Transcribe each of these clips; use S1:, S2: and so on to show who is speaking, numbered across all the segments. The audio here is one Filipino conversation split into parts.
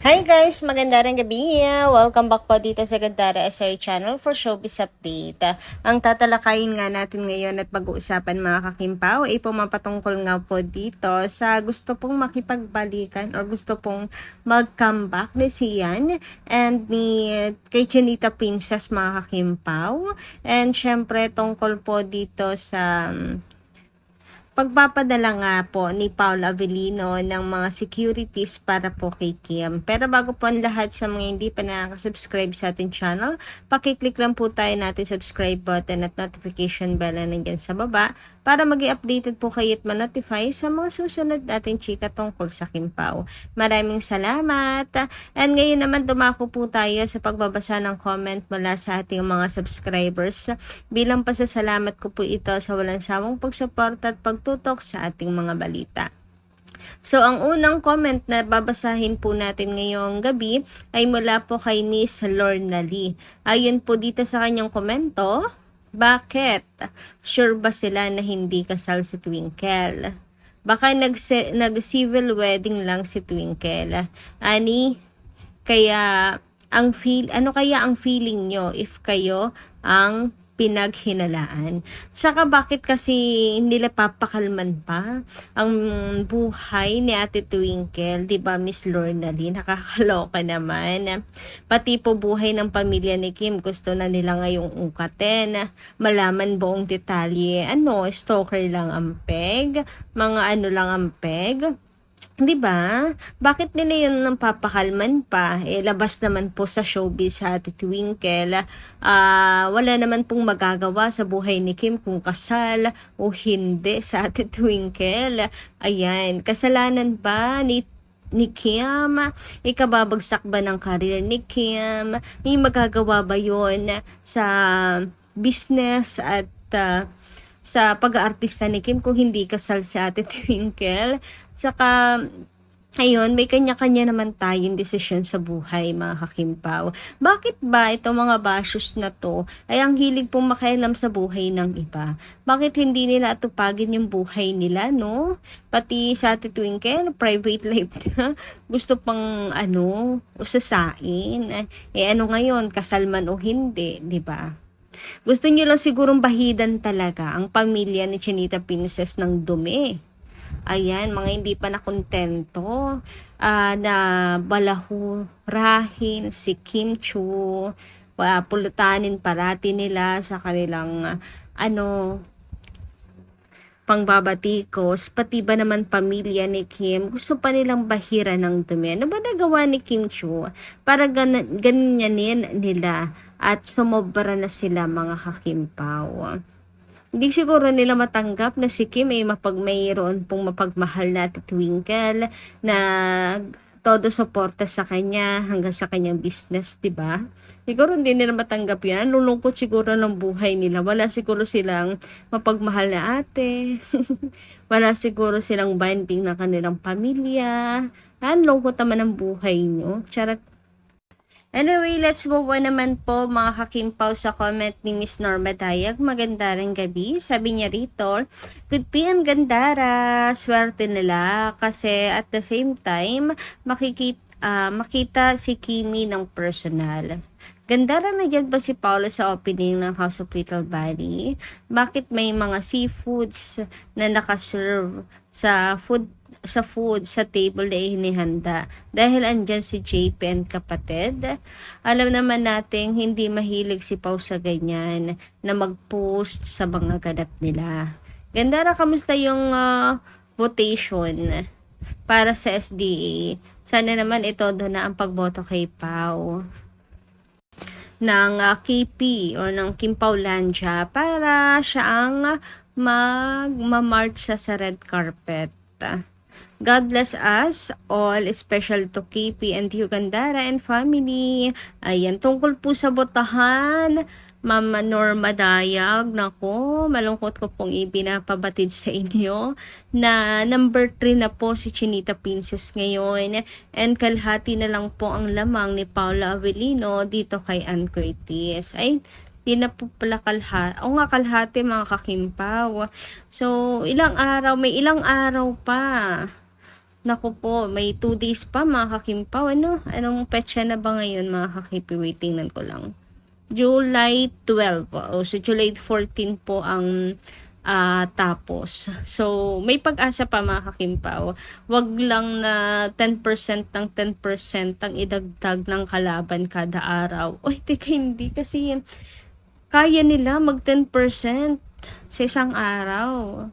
S1: Hi guys! Maganda rin gabi. Welcome back po dito sa Gandara SR Channel for Showbiz Update. Ang tatalakayin nga natin ngayon at pag-uusapan mga kakimpaw ay pumapatungkol nga po dito sa gusto pong makipagbalikan o gusto pong mag-comeback ni Sian and ni kay Chinita Princess mga kakimpaw. And syempre tungkol po dito sa pagpapadala nga po ni Paul Avellino ng mga securities para po kay Kim. Pero bago po ang lahat sa mga hindi pa nakaka-subscribe sa ating channel, pakiclick lang po tayo natin subscribe button at notification bell na nandyan sa baba para mag-i-updated po kayo at ma-notify sa mga susunod natin chika tungkol sa Kim Pao. Maraming salamat! And ngayon naman dumako po tayo sa pagbabasa ng comment mula sa ating mga subscribers. Bilang pasasalamat ko po ito sa walang sawang pagsuporta at pagtutok sa ating mga balita. So, ang unang comment na babasahin po natin ngayong gabi ay mula po kay Miss Lorna Lee. Ayon po dito sa kanyang komento, bakit? Sure ba sila na hindi kasal si Twinkle? Baka nag-civil wedding lang si Twinkle. Ani, kaya ano kaya ang feeling nyo if kayo ang pinaghinalaan? Saka bakit kasi nila papakalman pa ang buhay ni Ate Twinkle, 'di ba Miss Lorna Lee? Nakakaloka naman. Pati po buhay ng pamilya ni Kim gusto na nila ngayong ukatin, malaman buong detalye. Ano, stalker lang ang peg, mga ano lang ang peg. 'Di ba? Bakit nila yun ng papakalman pa? Labas naman po sa showbiz sa Ate Twinkle. Wala naman pong magagawa sa buhay ni Kim kung kasal o hindi sa Ate Twinkle. Ayan, kasalanan ba ni Kim? Ikababagsak ba ng karir ni Kim? May magagawa ba yun sa business at sa pag-aartista ni Kim kung hindi kasal si Ate Twinkle? Saka, ayun, may kanya-kanya naman tayong desisyon sa buhay, mga kakimpaw. Bakit ba itong mga bashers na to ay ang hilig pong makialam sa buhay ng iba? Bakit hindi nila atupagin yung buhay nila, no? Pati sa Ate Twinkle, private life na. Gusto pang, usasain. Ano ngayon, kasal man o hindi, di ba? Gusto niyo lang sigurong bahidan talaga ang pamilya ni Chinita Princess ng dumi. Ayan, mga hindi pa nakontento na balahurahin si Kim Chu, pulutanin parati nila sa kanilang pangbabatikos, pati ba naman pamilya ni Kim, gusto pa nilang bahira ng dumi. Ano ba nagawa ni Kim Chu para ganyanin nila at sumobra na sila, mga kakimpaw? Hindi siguro nila matanggap na si Kim ay mayroon pong mapagmahal na Twinkle na todo suporta sa kanya hanggang sa kanyang business, 'di ba? Siguro hindi nila matanggap 'yan. Lulungkot siguro ng buhay nila. Wala siguro silang mapagmahal na ate. Wala siguro silang bonding na kanilang pamilya. Ang lungkot naman ng buhay nyo. Charot. Anyway, let's move on naman po mga kakimpaw sa comment ni Miss Norma Dayag. Maganda rin gabi. Sabi niya rito, good PM Gandara. Swerte nila kasi at the same time makita si Kimi ng personal. Gandara na dyan ba si Paolo sa opening ng House of Little Body? Bakit may mga seafoods na nakaserve sa food sa table na inihanda dahil andyan si JP and kapatid? Alam naman nating hindi mahilig si Pao sa ganyan na mag-post sa mga ganap nila. Gandara, kamusta yung votation para sa SDA? Sana naman ito doon na ang pagboto kay Pao ng KP o ng Kim Paulandia para siya ang mag-march sa red carpet. God bless us all, special to KP and Gandara and family. Ayan, tungkol po sa botahan, Mama Norma Dayag, nako, malungkot ko pong ibinapabatid sa inyo na number 3 na po si Chinita Princess ngayon and kalahati na lang po ang lamang ni Paula Avellino dito kay Ann Curtis. Ay, di na po pala kalahati. O nga, kalahati mga kakimpaw. So, may ilang araw pa Naku po, may 2 days pa mga kakimpaw. Ano? Anong petsa na ba ngayon mga kakipi? Wait, tingnan ko lang. July 12 po. O, so July 14 po ang tapos. So, may pag-asa pa mga kakimpaw. Wag lang na 10% ng 10% ang idagdag ng kalaban kada araw. Oy, teka, hindi. Kasi kaya nila mag 10% sa isang araw.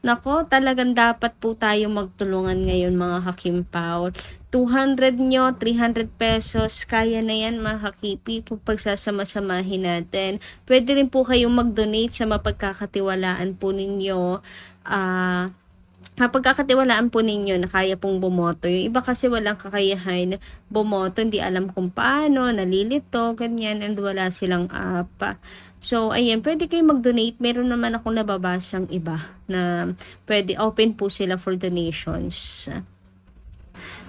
S1: Nako, talagang dapat po tayo magtulungan ngayon mga kakimpaw. 200 nyo, 300 pesos, kaya na yan mga kakipi kung pagsasama-samahin natin. Pwede rin po kayong mag-donate sa mapagkakatiwalaan po ninyo. Mapagkakatiwalaan po ninyo na kaya pong bumoto. Yung iba kasi walang kakayahan bumoto, hindi alam kung paano, nalilito, ganyan, and wala silang app. So, ayan, pwede kayo mag-donate. Meron naman akong nababasang iba na pwede open po sila for donations.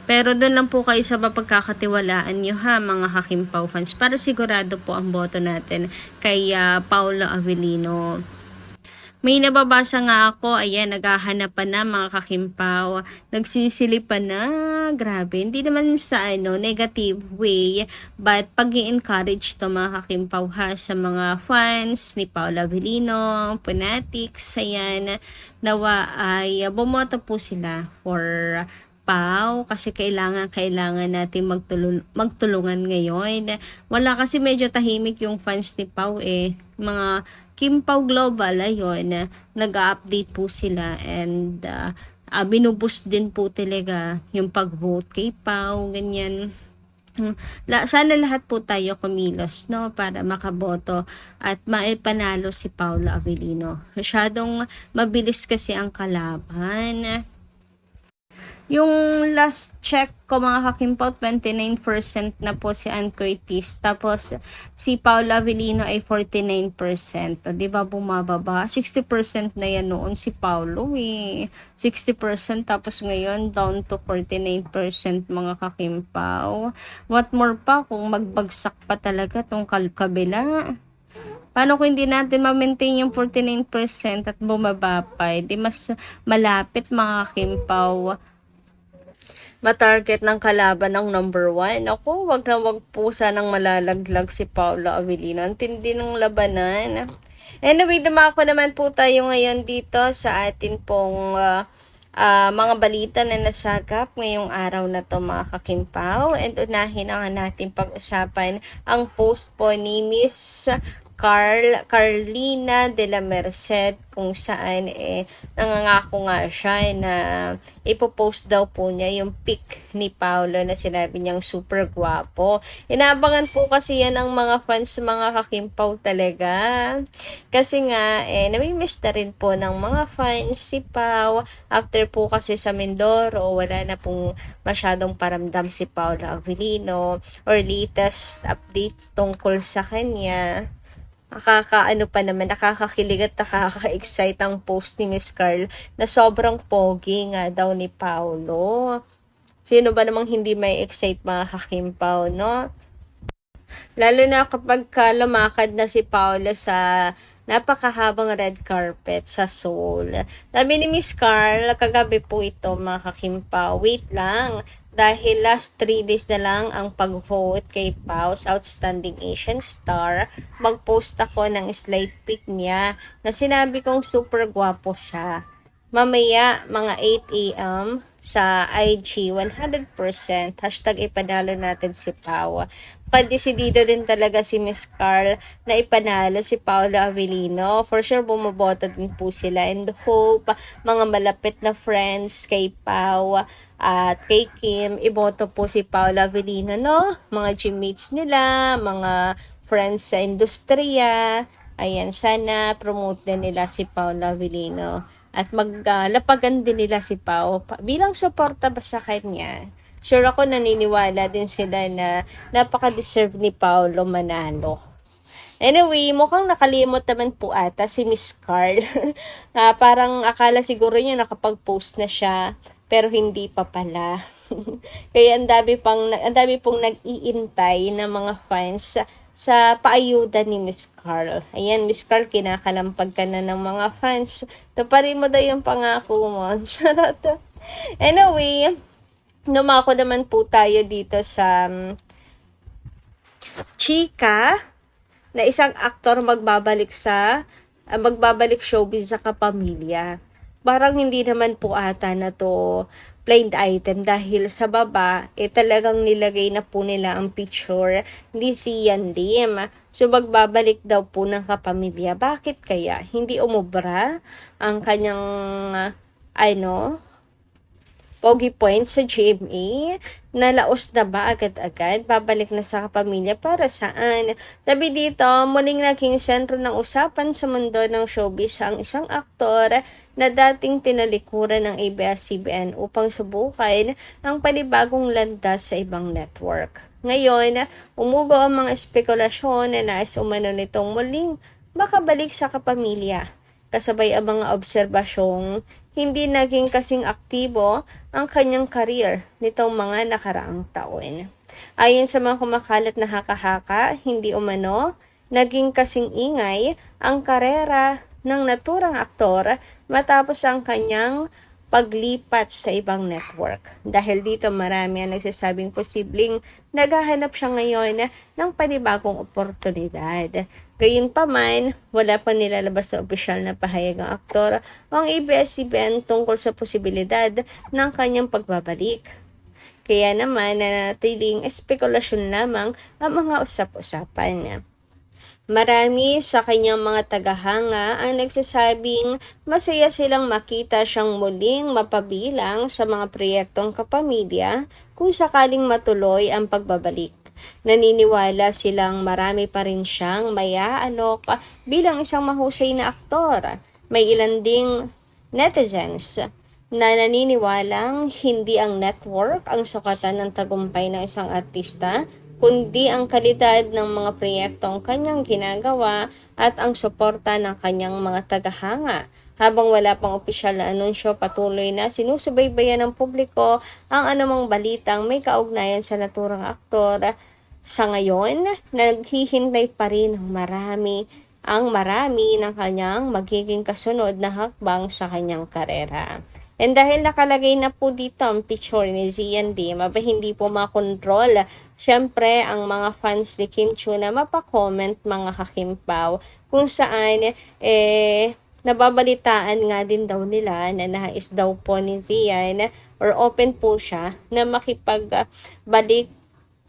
S1: Pero doon lang po kayo sa mapagkakatiwalaan nyo ha, mga Hakimpaw fans, para sigurado po ang boto natin kay Paolo Avellino. May nababasa nga ako, ayan, naghahanap pa na mga kakimpaw, nagsisilip pa na, grabe, hindi naman sa negative way, but pag-i-encourage to mga kakimpaw ha, sa mga fans ni Paolo Avellino, fanatics, ayan, nawa ay bumoto po sila for Pau, kasi kailangan natin magtulungan ngayon. Wala kasi medyo tahimik yung fans ni Pau mga Kim Pao Global, ayun, nag-update po sila and binuboost din po talaga yung pag-vote kay Pao, ganyan. Sana lahat po tayo kumilos, no, para makaboto at maipanalo si Paolo Avellino. Masyadong mabilis kasi ang kalaban. Yung last check ko mga kakimpaw, 29% na po si Ann Curtis. Tapos si Paula Avellino ay 49%. O, diba bumababa? 60% na yan noon si Paulo 60% tapos ngayon down to 49% mga kakimpaw. What more pa kung magbagsak pa talaga tong kabila? Paano kung hindi natin ma-maintain yung 49% at bumaba pa? Di mas malapit mga kakimpaw matarget ng kalaban ng number 1. Ako, wag na wag po sanang malalaglag si Paolo Avellino. Ang tindi ng labanan. Anyway, dumako naman po tayo ngayon dito sa atin pong mga balita na nasagap ngayong araw na to mga kakimpaw. And unahin na natin pag-usapan ang post po ni Miss Carlina de la Merced, kung saan nangangako nga siya na ipopost daw po niya yung pic ni Paolo na sinabi niyang super gwapo. Inabangan po kasi yan ang mga fans, mga kakimpaw talaga. Kasi nga, namimiss na rin po ng mga fans si Pao. After po kasi sa Mindoro, wala na pong masyadong paramdam si Paolo Avellino or latest updates tungkol sa kanya. Nakakakilig at nakaka-excite ang post ni Miss Carl na sobrang pogi nga daw ni Paolo. Sino ba namang hindi may excite mga kakimpaw, no? Lalo na kapag lumakad na si Paolo sa napakahabang red carpet sa Seoul. Sabi ni Miss Carl, kagabi po ito mga kakimpaw. Wait lang, dahil last 3 days na lang ang pag-vote kay Pau's Outstanding Asian Star, mag-post ako ng slide pic niya na sinabi kong super gwapo siya. Mamaya, mga 8 a.m. sa IG, 100%, hashtag ipanalo natin si Pau. Desidido din talaga si Miss Carl na ipanalo si Paolo Avellino. For sure, bumoboto din po sila. And hope, mga malapit na friends kay Pau at kay Kim, iboto po si Paolo Avellino, no? Mga gymmates nila, mga friends sa industriya. Ayan, sana promote din nila si Paolo Avellino at maglapagan din nila si Pao bilang suporta ba sa kanya. Sure ako naniniwala din sila na napaka-deserve ni Paolo manalo. Anyway, mukhang nakalimot naman po ata si Miss Carl. Parang akala siguro niya nakapag-post na siya, pero hindi pa pala. Kaya ang dami pong nag-iintay na mga fans sa paayuda ni Miss Carl. Ayan, Miss Carl, kinakalampag ka na ng mga fans. Taparin mo daw yung pangako mo. Charot. Anyway, numako naman po tayo dito sa chika na isang aktor magbabalik showbiz sa kapamilya. Parang hindi naman po ata na to blind item dahil sa baba, talagang nilagay na po nila ang picture ni si Yan Lim. So, magbabalik daw po ng kapamilya. Bakit kaya? Hindi umubra ang kanyang, pogi point sa GMA, nalaos na ba agad-agad? Babalik na sa kapamilya para saan? Sabi dito, muling naging sentro ng usapan sa mundo ng showbiz ang isang aktor na dating tinalikuran ng ABS-CBN upang subukan ang panibagong landas sa ibang network. Ngayon, umugo ang mga espekulasyon na nais umano nitong muling makabalik sa kapamilya. Kasabay ang mga obserbasyong hindi naging kasing aktibo ang kanyang career nitong mga nakaraang taon. Ayon sa mga kumakalat na haka-haka, hindi umano naging kasing ingay ang karera ng naturang aktor matapos ang kanyang paglipat sa ibang network. Dahil dito marami ang nagsasabing posibleng naghahanap siya ngayon ng panibagong oportunidad. Gayunpaman, wala pa nilalabas na opisyal na pahayag ang aktor o ang ABS-CBN tungkol sa posibilidad ng kanyang pagbabalik. Kaya naman nananatiling espekulasyon lamang ang mga usap-usapan niya. Marami sa kanyang mga tagahanga ang nagsasabing masaya silang makita siyang muling mapabilang sa mga proyektong kapamilya kung sakaling matuloy ang pagbabalik. Naniniwala silang marami pa rin siyang maiaalok bilang isang mahusay na aktor. May ilan ding netizens na naniniwalang hindi ang network ang sukatan ng tagumpay ng isang artista, kundi ang kalidad ng mga proyektong kanyang ginagawa at ang suporta ng kanyang mga tagahanga. Habang wala pang opisyal na anunsyo, patuloy na sinusubaybayan ng publiko ang anumang balitang may kaugnayan sa naturang aktor. Sa ngayon, naghihintay pa rin ang marami ng kanyang magiging kasunod na hakbang sa kanyang karera. And dahil nakalagay na po dito ang picture ni Zian Lim, hindi po makontrol. Siyempre, ang mga fans ni Kim Chiu na mapakomment mga kakimpaw kung saan nababalitaan nga din daw nila na nais daw po ni Zian or open po siya na makipagbalik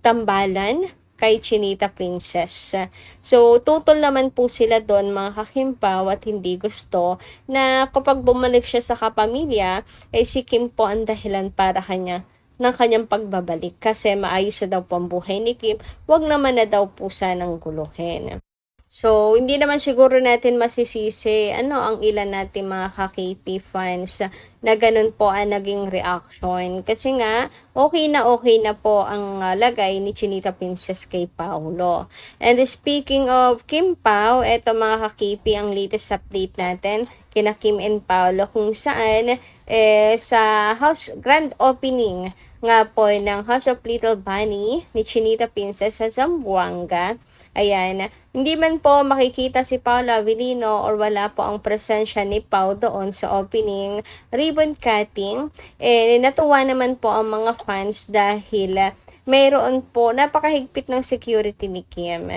S1: tambalan kay Chinita Princess. So, tutol naman po sila doon mga kakimpaw at hindi gusto na kapag bumalik siya sa kapamilya, si Kim po ang dahilan para ng kanyang pagbabalik kasi maayos na daw po ang buhay ni Kim, wag naman na daw po sanang guluhin. So, hindi naman siguro natin masisisi ang ilan natin mga ka-KP fans na ganun po ang naging reaction. Kasi nga, okay na po ang lagay ni Chinita Princess kay Paolo. And speaking of Kim Pao, eto mga ka-KP ang latest update natin kina Kim and Paolo kung saan sa grand opening nga po ng House of Little Bunny ni Chinita Princess sa Zamboanga. Ayan, hindi man po makikita si Paolo Avellino or wala po ang presensya ni Pao doon sa opening ribbon cutting. Natuwa naman po ang mga fans dahil mayroon po napakahigpit ng security ni Kim.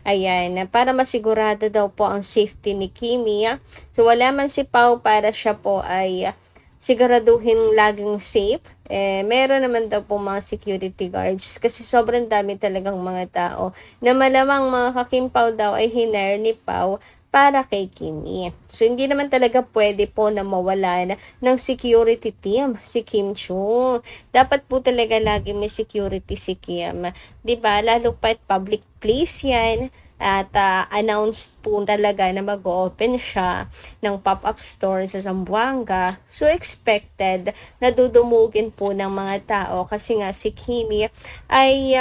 S1: Ayan, para masigurado daw po ang safety ni Kimi. So wala man si Pao para siya po ay siguraduhin laging safe. Meron naman daw po mga security guards kasi sobrang dami talagang mga tao na malamang mga kakimpaw daw ay hinire ni Pao para kay Kimi. So, hindi naman talaga pwede po na mawalan ng security team si Kim Chiu. Dapat po talaga lagi may security si Kim. Diba? Lalo pa't public place yan. At announced po talaga na mag-open siya ng pop-up store sa Zamboanga. So expected na dudumugin po ng mga tao kasi nga si Kimi ay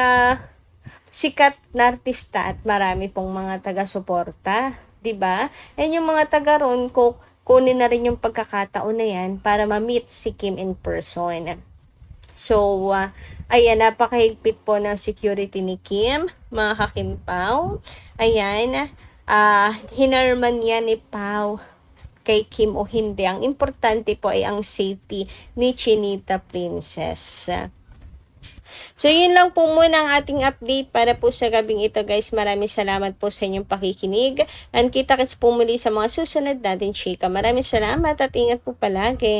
S1: sikat na artista at marami pong mga taga-suporta. Diba? And yung mga taga ron, kunin na rin yung pagkakataon na yan para ma-meet si Kim in person. So, ayan, napakahigpit po ng security ni Kim, mga kakimpaw. Ayan, hinarman yan ni Pao kay Kim o hindi. Ang importante po ay ang safety ni Chinita Princess. So, yun lang po muna ang ating update para po sa gabing ito, guys. Maraming salamat po sa inyong pakikinig. And kita-kits po muli sa mga susunod natin, chika. Maraming salamat at ingat po palagi.